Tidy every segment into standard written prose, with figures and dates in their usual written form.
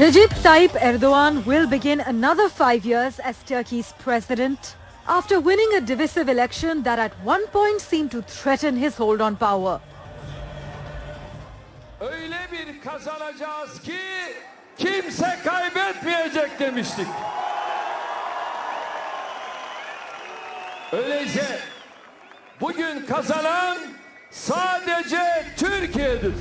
Recep Tayyip Erdogan will begin another 5 years as Turkey's president after winning a divisive election that at one point seemed to threaten his hold on power. Öyle bir kazanacağız ki kimse kaybetmeyecek demiştik. Öyleyse bugün kazanan sadece Türkiye'dir.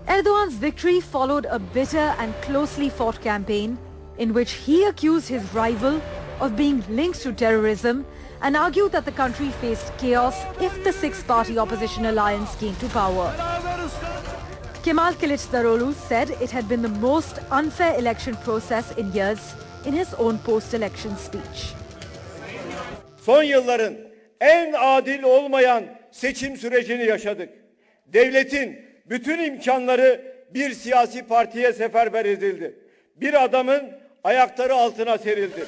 Erdogan's victory followed a bitter and closely fought campaign in which he accused his rival of being linked to terrorism and argued that the country faced chaos if the six-party opposition alliance came to power. Kemal Kılıçdaroğlu said it had been the most unfair election process in years in his own post-election speech. Son yılların en adil olmayan seçim sürecini yaşadık. Devletin bütün imkanları bir siyasi partiye seferber edildi. Bir adamın ayakları altına serildi.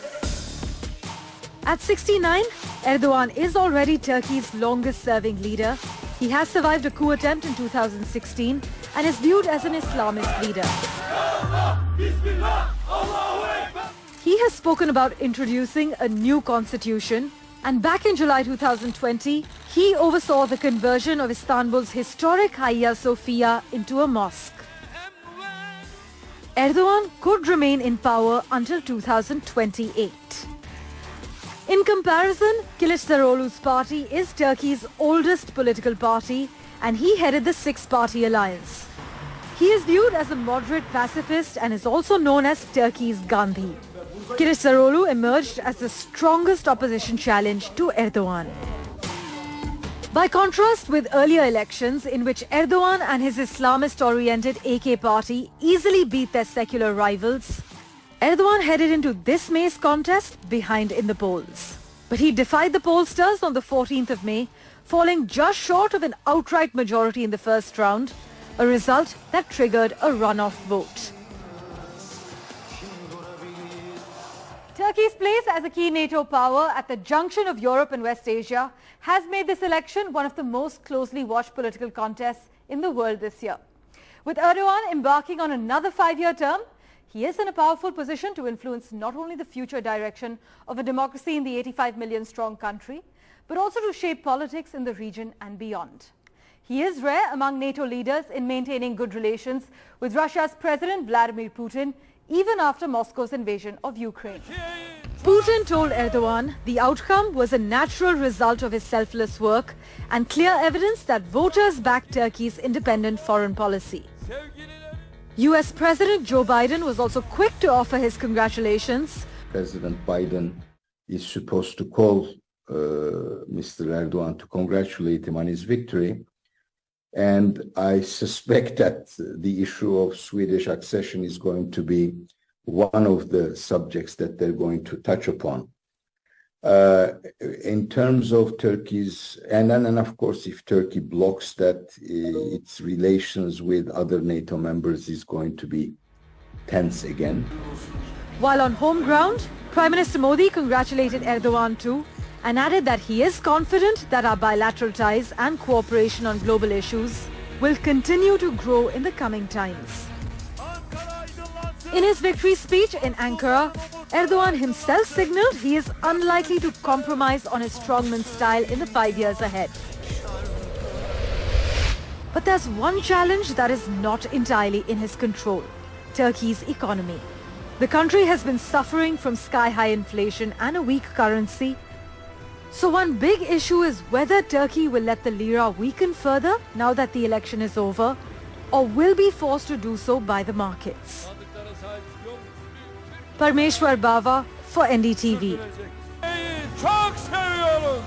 At 69, Erdogan is already Turkey's longest-serving leader. He has survived a coup attempt in 2016 and is viewed as an Islamist leader. He has spoken about introducing a new constitution, and back in July 2020, he oversaw the conversion of Istanbul's historic Hagia Sophia into a mosque. Erdogan could remain in power until 2028. In comparison, Kılıçdaroğlu's party is Turkey's oldest political party, and he headed the six-party alliance. He is viewed as a moderate pacifist and is also known as Turkey's Gandhi. Kılıçdaroğlu emerged as the strongest opposition challenge to Erdogan. By contrast with earlier elections in which Erdogan and his Islamist-oriented AK party easily beat their secular rivals, Erdogan headed into this May's contest behind in the polls. But he defied the pollsters on the 14th of May, falling just short of an outright majority in the first round, a result that triggered a runoff vote. Turkey's place as a key NATO power at the junction of Europe and West Asia has made this election one of the most closely watched political contests in the world this year. With Erdogan embarking on another 5-year term, he is in a powerful position to influence not only the future direction of a democracy in the 85 million strong country, but also to shape politics in the region and beyond. He is rare among NATO leaders in maintaining good relations with Russia's President Vladimir Putin, even after Moscow's invasion of Ukraine. Putin told Erdogan the outcome was a natural result of his selfless work and clear evidence that voters back Turkey's independent foreign policy. US President Joe Biden was also quick to offer his congratulations. President Biden is supposed to call Mr. Erdogan to congratulate him on his victory. And I suspect that the issue of Swedish accession is going to be one of the subjects that they're going to touch upon. In terms of Turkey's, and of course, if Turkey blocks that, its relations with other NATO members is going to be tense again. While on home ground, Prime Minister Modi congratulated Erdogan too, and added that he is confident that our bilateral ties and cooperation on global issues will continue to grow in the coming times. In his victory speech in Ankara, Erdogan himself signaled he is unlikely to compromise on his strongman style in the 5 years ahead. But there's one challenge that is not entirely in his control: Turkey's economy. The country has been suffering from sky-high inflation and a weak currency. So one big issue is whether Turkey will let the lira weaken further now that the election is over, or will be forced to do so by the markets. Parmeshwar Bawa for NDTV. Çok seviyoruz.